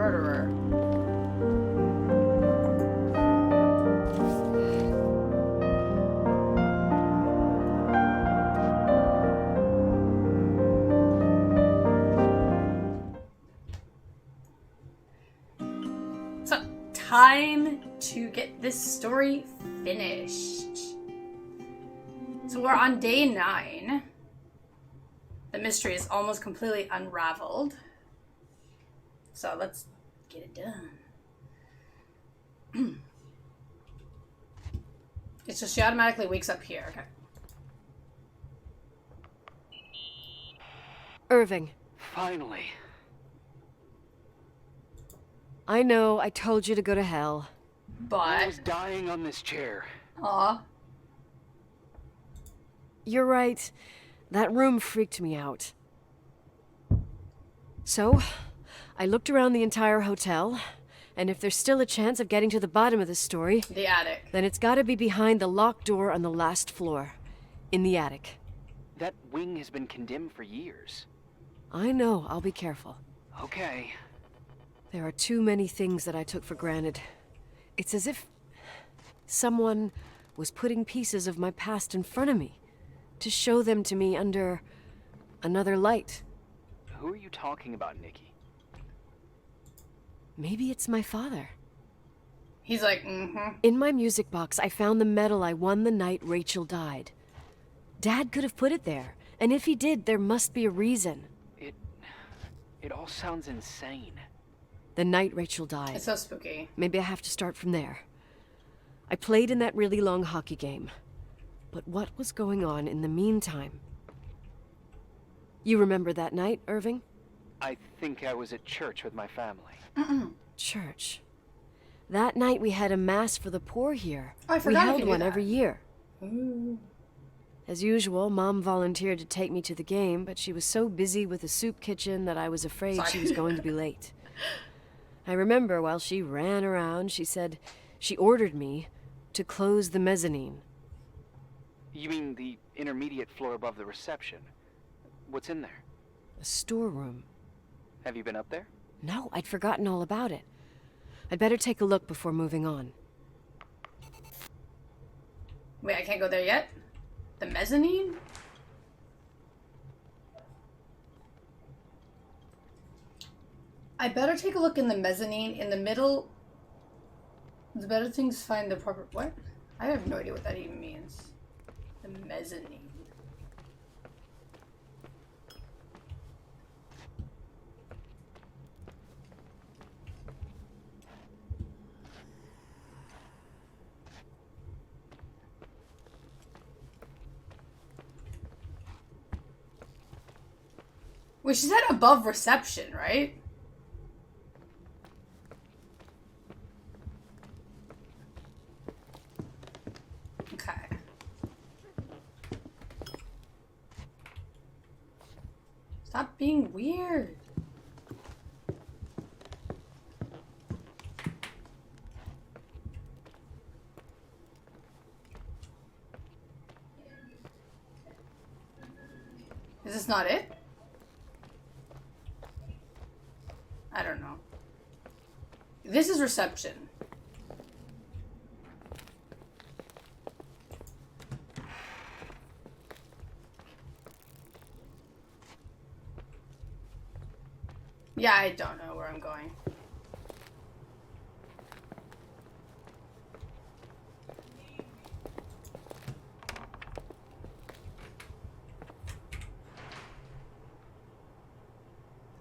murderer. So, time to get this story finished. So we're on day 9. The mystery is almost completely unraveled. So let's get it done. It's just she automatically wakes up here. Okay. Irving. Finally. I know, I told you to go to hell. I But was dying on this chair. aw. You're right. That room freaked me out. So, I looked around the entire hotel, and if there's still a chance of getting to the bottom of this story, The attic. then it's gotta be behind the locked door on the last floor. In the attic. That wing has been condemned for years. I know, I'll be careful. Okay. There are too many things that I took for granted. It's as if someone was putting pieces of my past in front of me to show them to me under another light. Who are you talking about, Nikki? Maybe it's my father. He's like, mm-hmm. In my music box, I found the medal I won the night Rachel died. Dad could have put it there, and if he did, there must be a reason. It all sounds insane. The night Rachel died. It's so spooky. Maybe I have to start from there. I played in that really long hockey game. But what was going on in the meantime? You remember that night, Irving? I think I was at church with my family. Church. That night we had a mass for the poor here. Oh, I We forgot if held you knew one that. every year. Ooh. As usual, Mom volunteered to take me to the game, but she was so busy with the soup kitchen that I was afraid Sorry. she was going to be late. I remember while she ran around, she said she ordered me to close the mezzanine. You mean the intermediate floor above the reception? What's in there? A storeroom. Have you been up there? No, I'd forgotten all about it. I'd better take a look before moving on. Wait, I can't go there yet? The mezzanine? I better take a look in the mezzanine. In the middle, the better things find the proper... What? I have no idea what that even means. The mezzanine. Wait, she said above reception, right? Okay. Stop being weird. Is this not it? I don't know. This is reception. Yeah, I don't know where I'm going.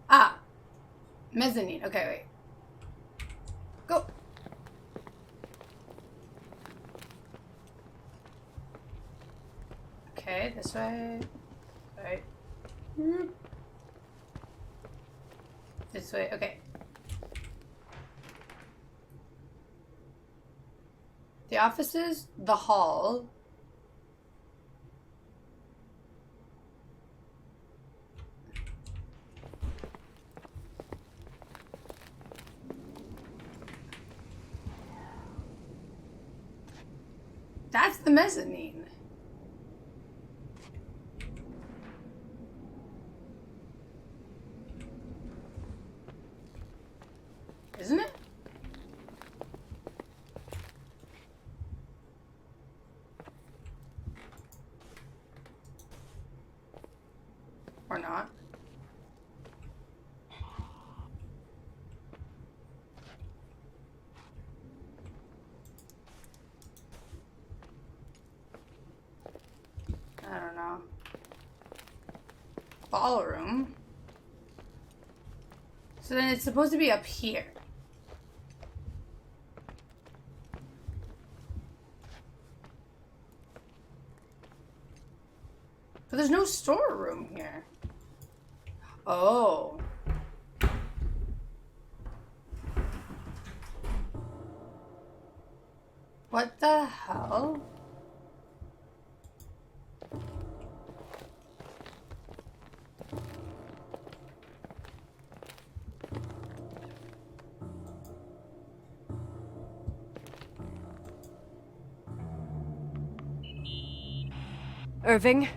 Ah! Mezzanine. Okay, wait. Go! Okay, this way. Right. This way. Okay. The offices, the hall. That's the mezzanine. isn't it? Or not? I don't know. Ballroom. So then it's supposed to be up here. But there's no storeroom here. Oh. What the hell? Irving?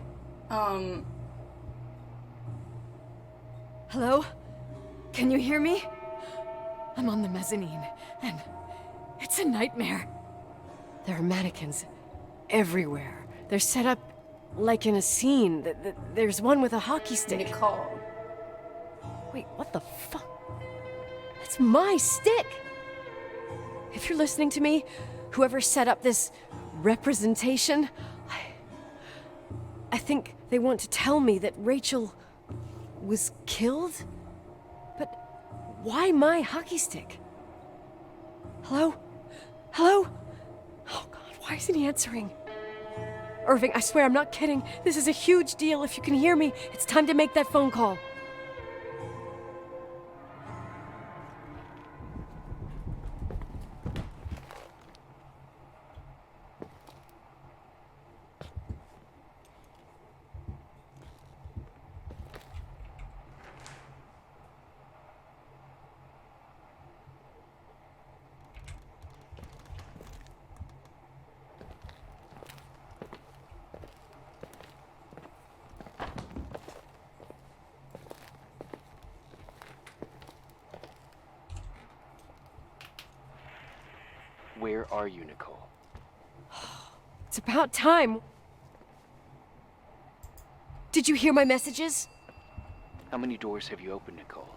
Hello? Can you hear me? I'm on the mezzanine, and it's a nightmare. There are mannequins everywhere. They're set up like in a scene. There's one with a hockey stick. Nicole. Wait, what the fuck? That's my stick! If you're listening to me, whoever set up this representation, I think they want to tell me that Rachel was killed? But why my hockey stick? Hello? Hello? Oh God, why isn't he answering? Irving, I swear I'm not kidding. This is a huge deal. If you can hear me, it's time to make that phone call. Where are you, Nicole? It's about time. Did you hear my messages? How many doors have you opened, Nicole?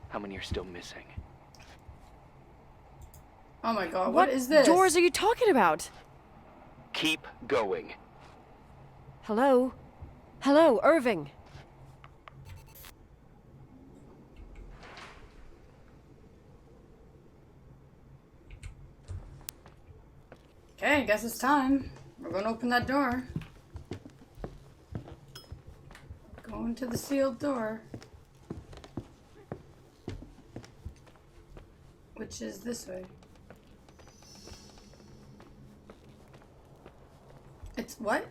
How many are still missing? Oh my God, what is this? doors are you talking about? Keep going. Hello? Hello, Irving. Okay, I guess it's time. We're gonna open that door. Going to the sealed door. Which is this way. It's what?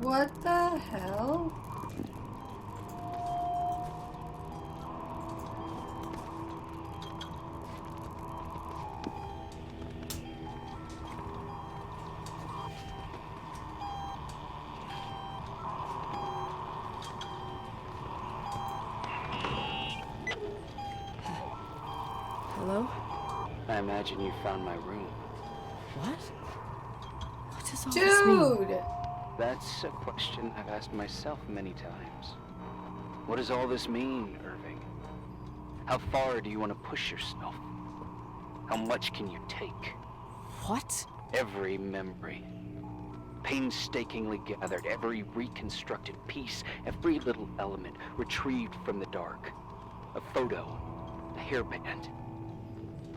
What the hell? Hello? I imagine you found my room. What? What does all this mean? Dude! That's a question I've asked myself many times. What does all this mean, Irving? How far do you want to push yourself? How much can you take? What? Every memory, painstakingly gathered, every reconstructed piece, every little element retrieved from the dark. A photo, a hairband,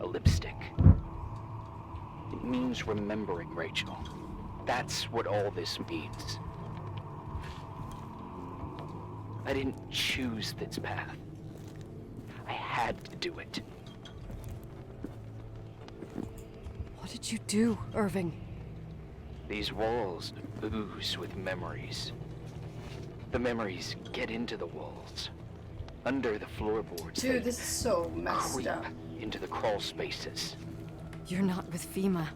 a lipstick. It means remembering, Rachel. That's what all this means. I didn't choose this path. I had to do it. What did you do, Irving? These walls ooze with memories. The memories get into the walls, under the floorboards. Dude, this is so messed creep up. into the crawl spaces. You're not with FEMA.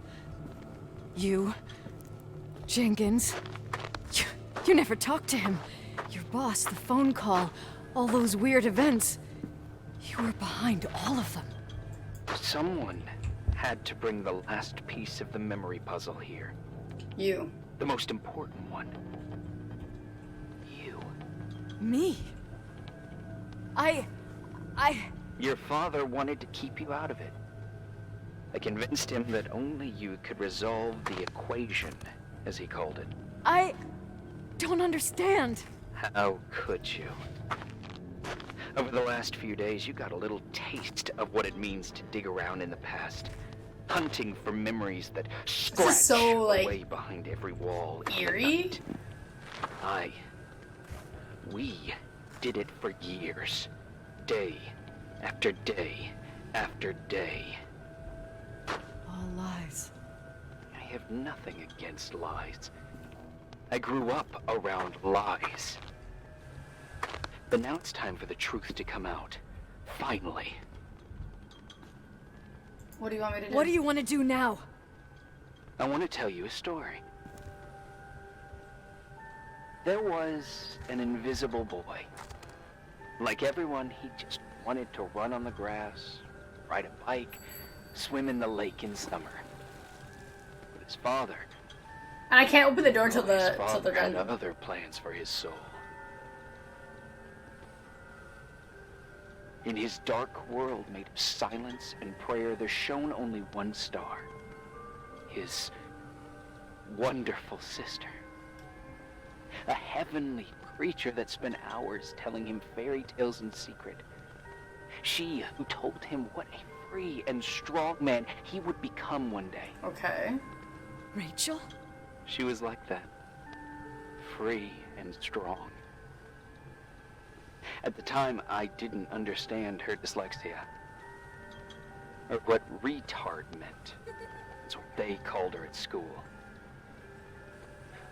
You... Jenkins... You never talked to him. Your boss, the phone call, all those weird events. You were behind all of them. Someone had to bring the last piece of the memory puzzle here. You. The most important one. You. Me? I... Your father wanted to keep you out of it. I convinced him that only you could resolve the equation, as he called it. I don't understand. How could you? Over the last few days, you got a little taste of what it means to dig around in the past. Hunting for memories that scratch so, like, away behind every wall. in the eerie? night. We did it for years. Day after day after day. All lies. I have nothing against lies. I grew up around lies. But now it's time for the truth to come out. Finally. What do you want me to do? What do you want to do now? I want to tell you a story. There was an invisible boy. Like everyone, he just wanted to run on the grass, ride a bike, swim in the lake in summer. But his father... And I can't open the door till his they're father had done. other plans for his soul. In his dark world made of silence and prayer, there shone only one star. His wonderful sister. A heavenly creature that spent hours telling him fairy tales in secret. She who told him what a free and strong man he would become one day. Okay. Rachel? She was like that. Free and strong. At the time, I didn't understand her dyslexia. Or what retard meant. That's what they called her at school.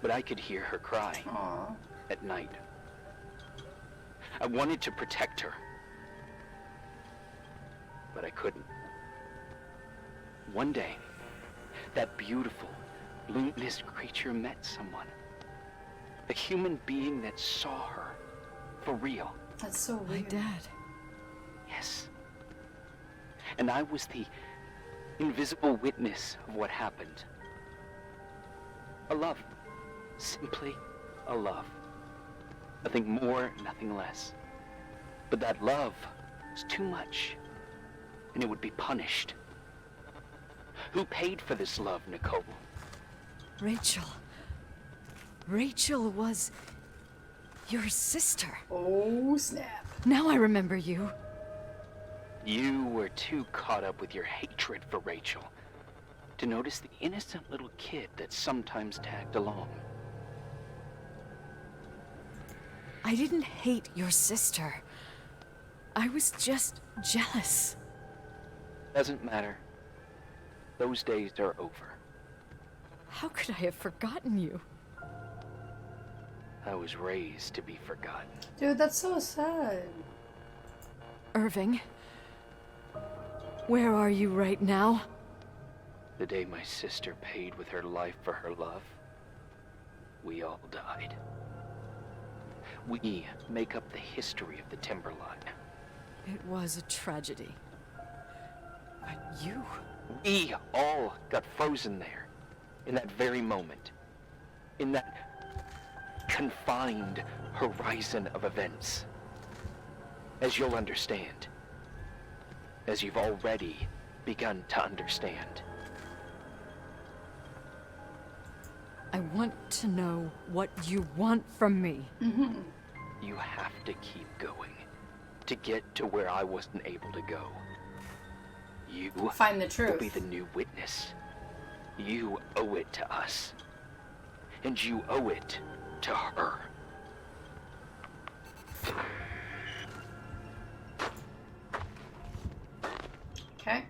But I could hear her cry Aw. at night. I wanted to protect her. But I couldn't. One day, that beautiful, luminous creature met someone. A human being that saw her. For real. That's so My weird. dad. Yes. And I was the invisible witness of what happened. A love. Simply a love. Nothing more, nothing less. But that love was too much, and it would be punished. Who paid for this love, Nicole? Rachel. Rachel was... your sister. Oh, snap. Now I remember you. You were too caught up with your hatred for Rachel to notice the innocent little kid that sometimes tagged along. I didn't hate your sister. I was just jealous. Doesn't matter. Those days are over. How could I have forgotten you? I was raised to be forgotten. Dude, that's so sad. Irving. Where are you right now? The day my sister paid with her life for her love, we all died. We make up the history of the Timberline. It was a tragedy. But you... We all got frozen there, in that very moment. In that confined horizon of events. As you'll understand. As you've already begun to understand. I want to know what you want from me. You have to keep going to get to where I wasn't able to go. You Find the will truth. be the new witness. You owe it to us. And you owe it to her. Okay.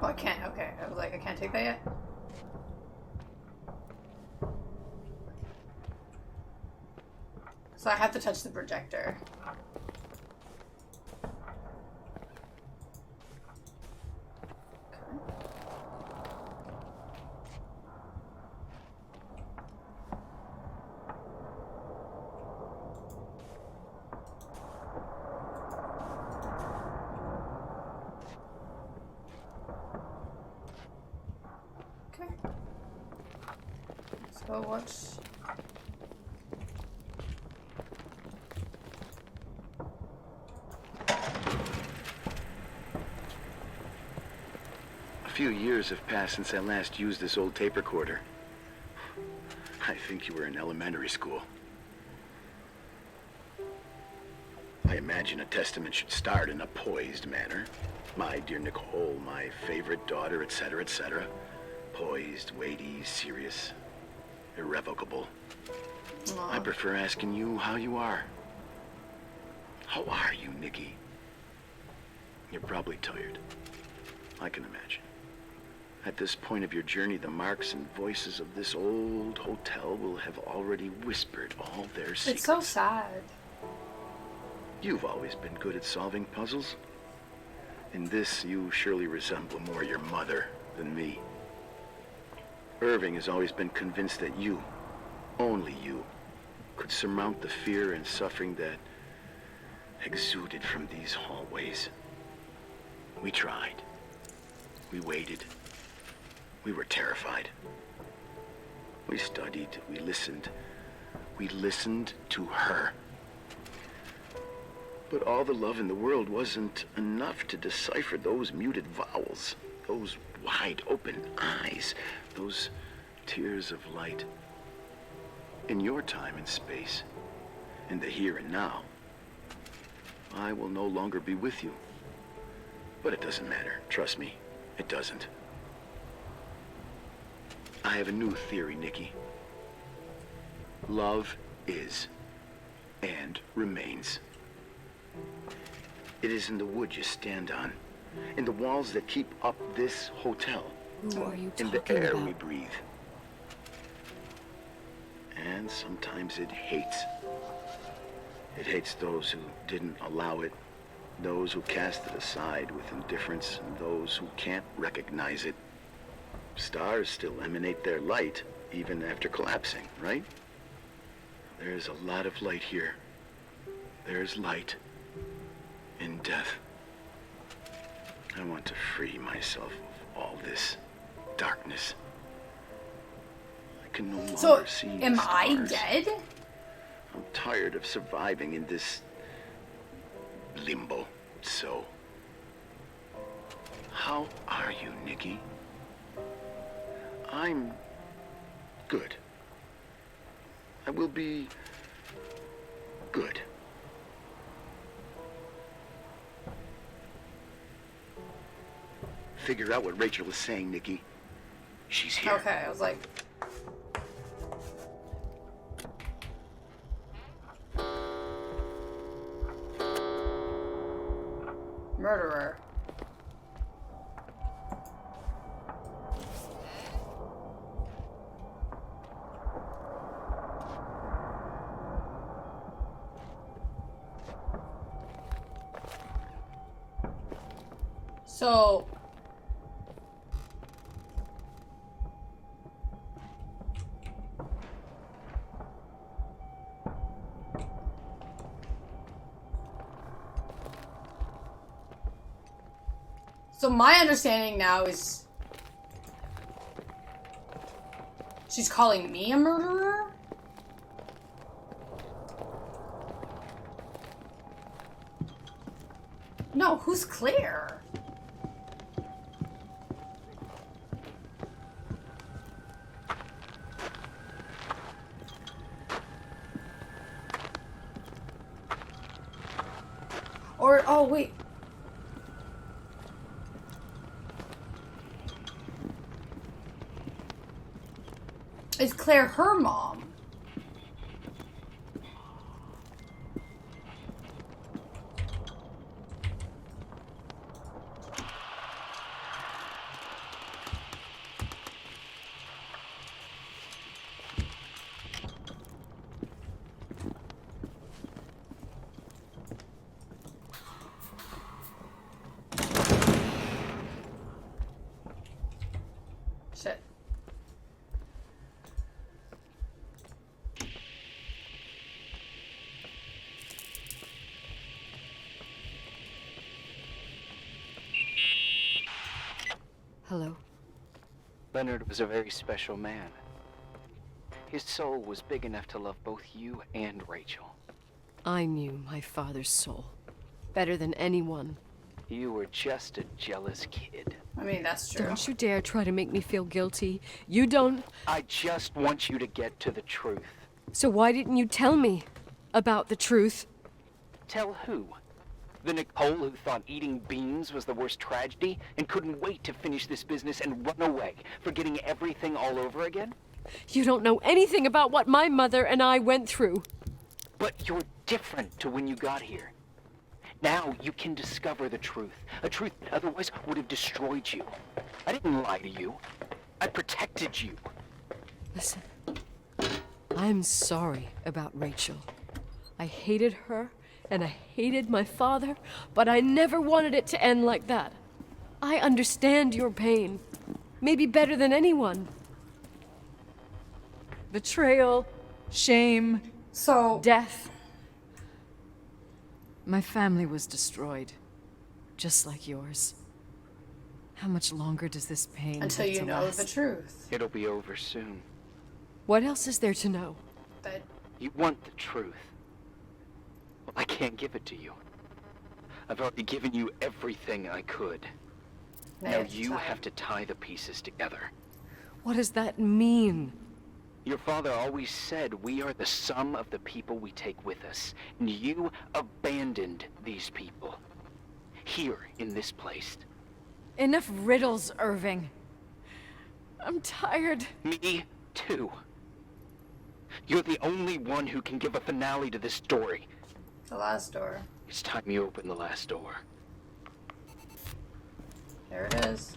Oh, I can't. Okay. I was like, I can't take that yet. So I have to touch the projector. Okay. Let's go watch. A few years have passed since I last used this old tape recorder. I think you were in elementary school. I imagine a testament should start in a poised manner. My dear Nicole, my favorite daughter, etc., etc. Poised, weighty, serious, irrevocable. Aw. I prefer asking you how you are. How are you, Nikki? You're probably tired. I can imagine. At this point of your journey, the marks and voices of this old hotel will have already whispered all their secrets. It's so sad. You've always been good at solving puzzles. In this, you surely resemble more your mother than me. Irving has always been convinced that you, only you, could surmount the fear and suffering that exuded from these hallways. We tried. We waited. We were terrified. We studied. We listened. We listened to her. But all the love in the world wasn't enough to decipher those muted vowels, those wide open eyes, those tears of light. In your time and space, in the here and now, I will no longer be with you. But it doesn't matter. Trust me, it doesn't. I have a new theory, Nikki. Love is and remains. It is in the wood you stand on, in the walls that keep up this hotel, Who are you in the talking air about? we breathe. And sometimes it hates. It hates those who didn't allow it, those who cast it aside with indifference, and those who can't recognize it. Stars still emanate their light, even after collapsing, right? There's a lot of light here. There's light in death. I want to free myself of all this darkness. I can no longer So, see am the I stars. dead? I'm tired of surviving in this limbo. So, how are you, Nikki? I'm good. I will be good. Figure out what Rachel is saying, Nikki. She's here. Okay, I was like, murderer. So, my understanding now is she's calling me a murderer? No, who's Claire? Or, oh, wait. Is Claire her mom? Leonard was a very special man. His soul was big enough to love both you and Rachel. I knew my father's soul better than anyone. You were just a jealous kid. I mean, that's true. Don't you dare try to make me feel guilty. You don't... I just want you to get to the truth. So why didn't you tell me about the truth? Tell who? The Nicole who thought eating beans was the worst tragedy and couldn't wait to finish this business and run away, forgetting everything all over again? You don't know anything about what my mother and I went through. But you're different to when you got here. Now you can discover the truth, a truth that otherwise would have destroyed you. I didn't lie to you. I protected you. Listen, I'm sorry about Rachel. I hated her, and I hated my father, but I never wanted it to end like that. I understand your pain, maybe better than anyone. Betrayal, shame, So, death. My family was destroyed, just like yours. How much longer does this pain until have you to know last? the truth. It'll be over soon. What else is there to know? That You want the truth. Well, I can't give it to you. I've already given you everything I could. Now you have to tie the pieces together. What does that mean? Your father always said we are the sum of the people we take with us, and you abandoned these people. Here, in this place. Enough riddles, Irving. I'm tired. Me, too. You're the only one who can give a finale to this story. the last door. It's time you open the last door. There it is.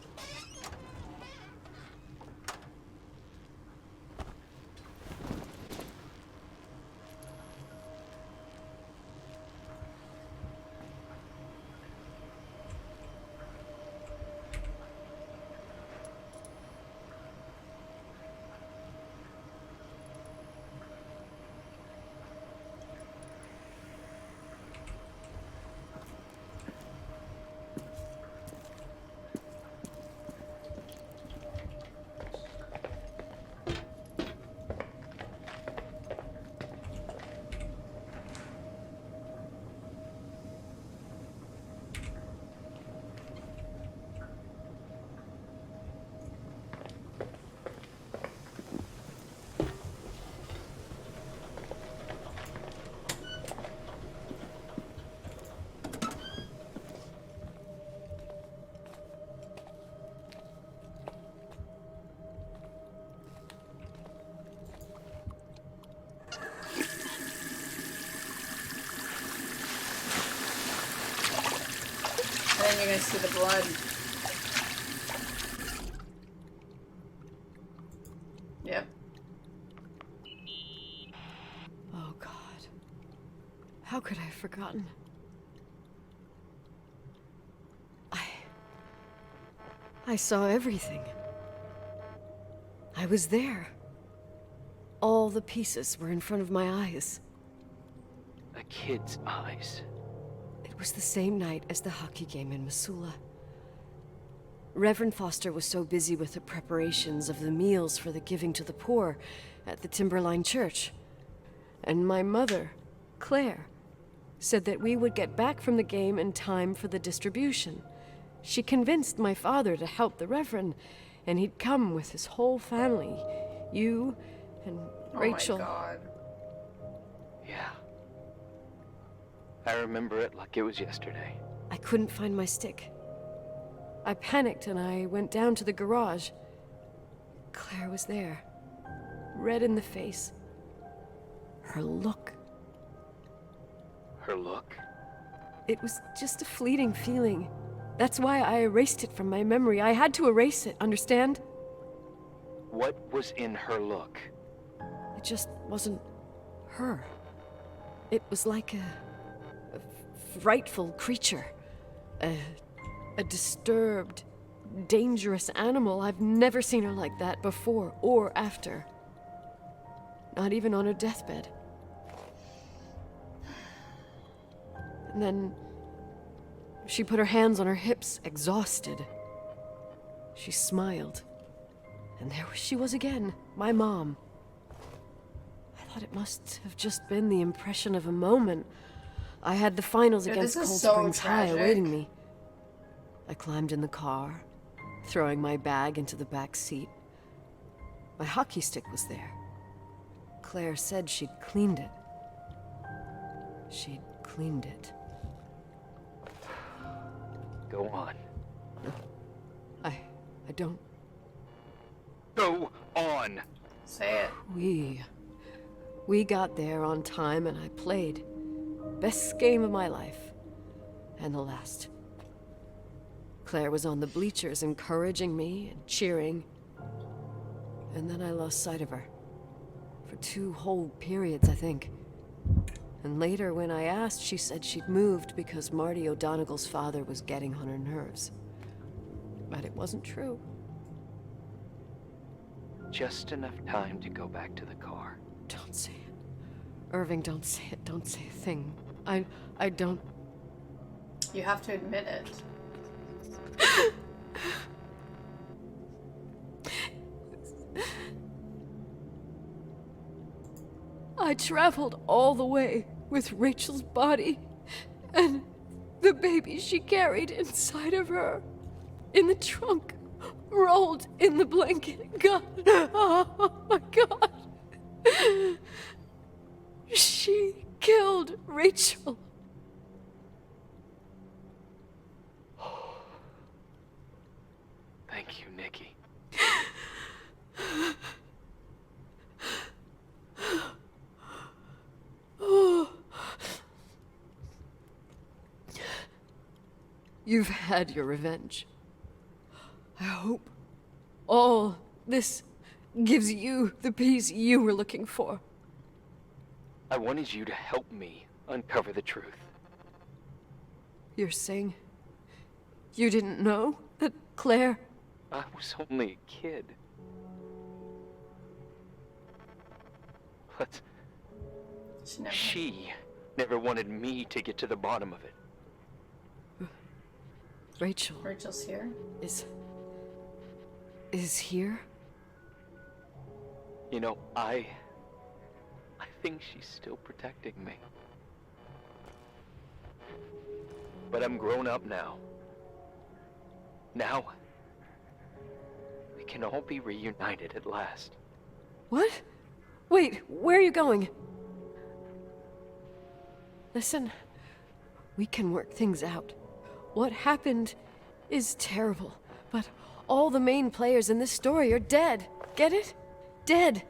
And then you're gonna see the blood. Yep. Oh, God. How could I have forgotten? I saw everything. I was there. All the pieces were in front of my eyes. A kid's eyes. It was the same night as the hockey game in Missoula. Reverend Foster was so busy with the preparations of the meals for the giving to the poor at the Timberline Church. And my mother, Claire, said that we would get back from the game in time for the distribution. She convinced my father to help the Reverend, and he'd come with his whole family. You and Rachel. Oh my God. Yeah. I remember it like it was yesterday. I couldn't find my stick. I panicked and I went down to the garage. Claire was there, red in the face. Her look. Her look? It was just a fleeting feeling. That's why I erased it from my memory. I had to erase it, understand? What was in her look? It just wasn't her. It was like a frightful creature. A disturbed, dangerous animal. I've never seen her like that before or after. Not even on her deathbed. And then she put her hands on her hips, exhausted. She smiled. And there she was again, my mom. I thought it must have just been the impression of a moment. I had the finals Dude, against this Cold is so Springs High tragic. awaiting me. I climbed in the car, throwing my bag into the back seat. My hockey stick was there. Claire said she'd cleaned it. She'd cleaned it. Go on. I don't... Go on! Say it. We got there on time and I played. Best game of my life. And the last. Claire was on the bleachers encouraging me and cheering. And then I lost sight of her. For 2 whole periods, I think. And later, when I asked, she said she'd moved because Marty O'Donegal's father was getting on her nerves. But it wasn't true. Just enough time to go back to the car. Don't say it. Irving, don't say it. Don't say a thing. I don't... You have to admit it. I traveled all the way with Rachel's body and the baby she carried inside of her in the trunk, rolled in the blanket. God, oh my God. She killed Rachel. Thank you, Nikki. You've had your revenge. I hope all this gives you the peace you were looking for. I wanted you to help me uncover the truth. You're saying you didn't know that Claire... I was only a kid. But she never wanted me to get to the bottom of it. Rachel's here. Is here? You know, I think she's still protecting me. But I'm grown up now. Now, we can all be reunited at last. What? Wait, where are you going? Listen, we can work things out. What happened is terrible, but all the main players in this story are dead. Get it? Dead.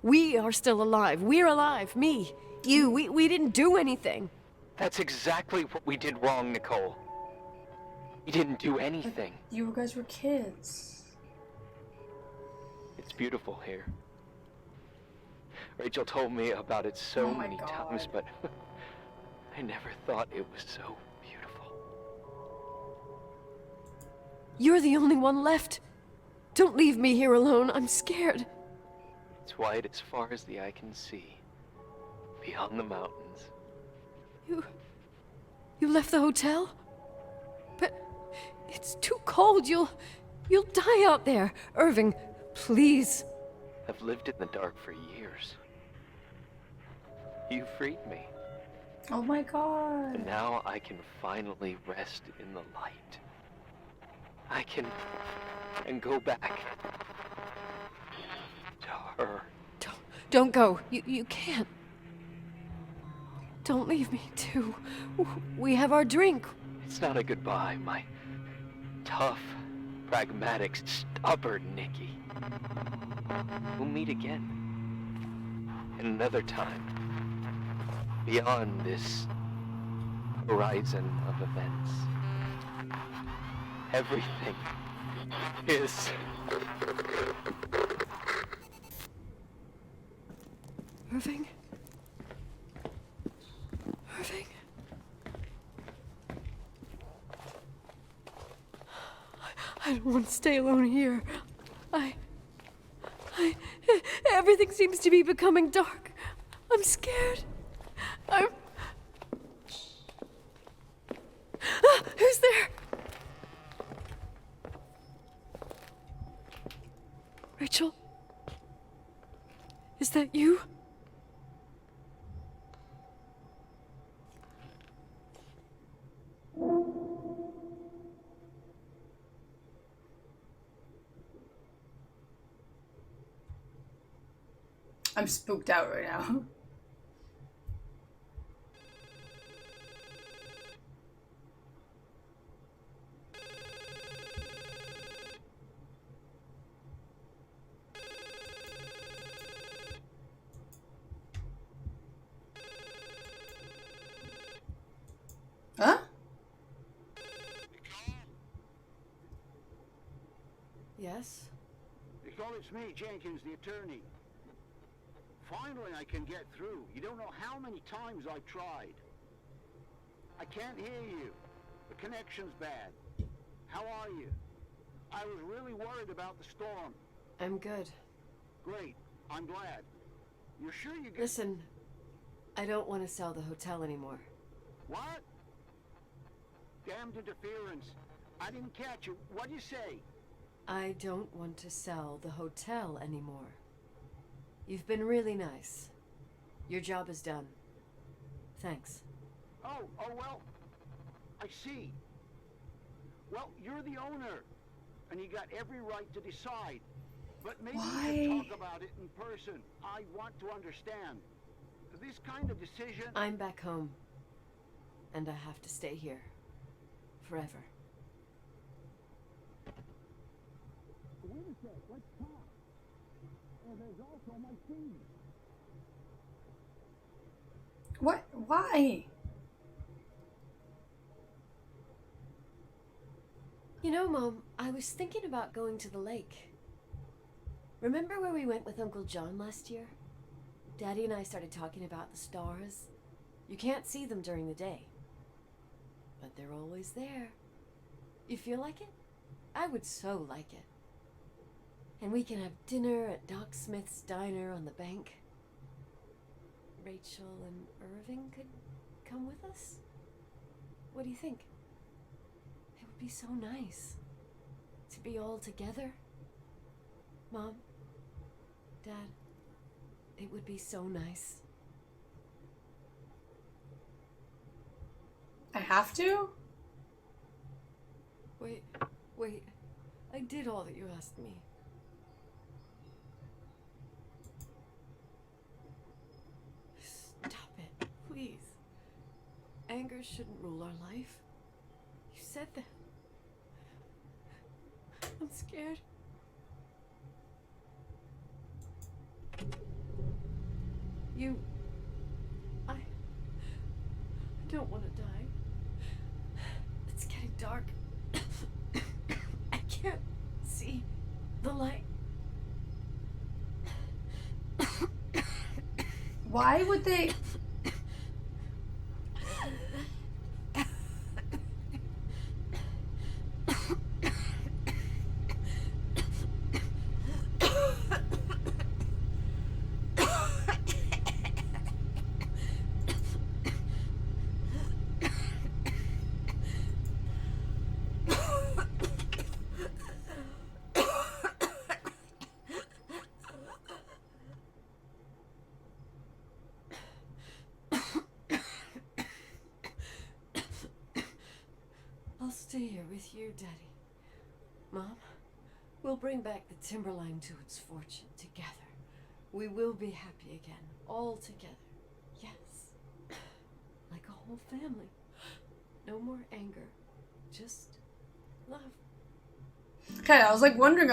We are still alive. We're alive. Me, you, we didn't do anything. That's exactly what we did wrong, Nicole. We didn't do anything. You guys were kids. It's beautiful here. Rachel told me about it so Oh my many God. times, but I never thought it was so beautiful. You're the only one left. Don't leave me here alone. I'm scared. It's wide as far as the eye can see, beyond the mountains. You left the hotel? But it's too cold. You'll die out there. Irving, please. I've lived in the dark for years. You freed me, Oh my God. and now I can finally rest in the light. I can go back to her. Don't go. You can't. Don't leave me, too. We have our drink. It's not a goodbye, my tough, pragmatic, stubborn Nikki. We'll meet again. Another time. Beyond this horizon of events. Everything is... Irving? Irving? I don't want to stay alone here. Everything seems to be becoming dark. I'm scared. Who's there? that you? I'm spooked out right now. Huh? Yes? Nicole, it's me, Jenkins, the attorney. Finally, I can get through. You don't know how many times I've tried. I can't hear you. The connection's bad. How are you? I was really worried about the storm. I'm good. Great. I'm glad. You're sure you get... Listen, I don't want to sell the hotel anymore. What? Damned interference. I didn't catch you. What'd you say? I don't want to sell the hotel anymore. You've been really nice. Your job is done. Thanks. Oh, well, I see. Well, you're the owner, and you got every right to decide. But maybe we can talk about it in person. I want to understand. This kind of decision... I'm back home. And I have to stay here. Forever. Wait a sec, let's talk. And there's also my team. What? Why? You know, Mom, I was thinking about going to the lake. Remember where we went with Uncle John last year? Daddy and I started talking about the stars. You can't see them during the day. But they're always there. You feel like it? I would so like it. And we can have dinner at Doc Smith's diner on the bank. Rachel and Irving could come with us? What do you think? It would be so nice to be all together. Mom, Dad, it would be so nice. I have to? Wait. I did all that you asked me. Stop it, please. Anger shouldn't rule our life. You said that. I'm scared. I don't want to die. It's getting dark. I can't see the light. Why would they... I'll stay here with you, Daddy. Mom, we'll bring back the Timberline to its fortune together. We will be happy again, all together. Yes. Like a whole family. No more anger. Just love. Okay, I was like wondering,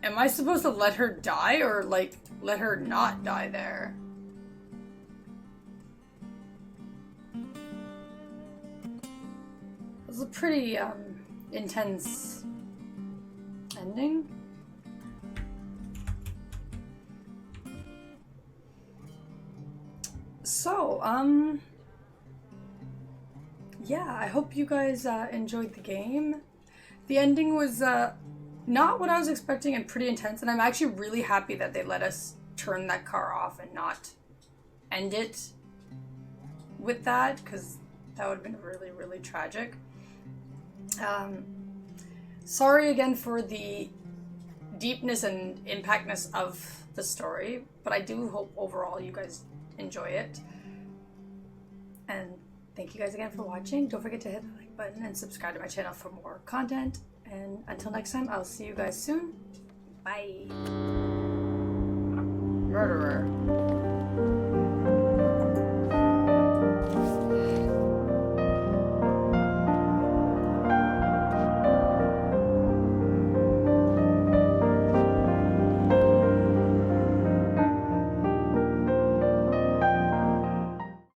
am I supposed to let her die or like let her not die there? It was a pretty intense ending. So, yeah, I hope you guys enjoyed the game. The ending was not what I was expecting and pretty intense, and I'm actually really happy that they let us turn that car off and not end it with that, because that would have been really, really tragic. Sorry again for the deepness and impactness of the story, but I do hope overall you guys enjoy it. And thank you guys again for watching. Don't forget to hit the like button and subscribe to my channel for more content. And until next time, I'll see you guys soon. Bye. Murderer.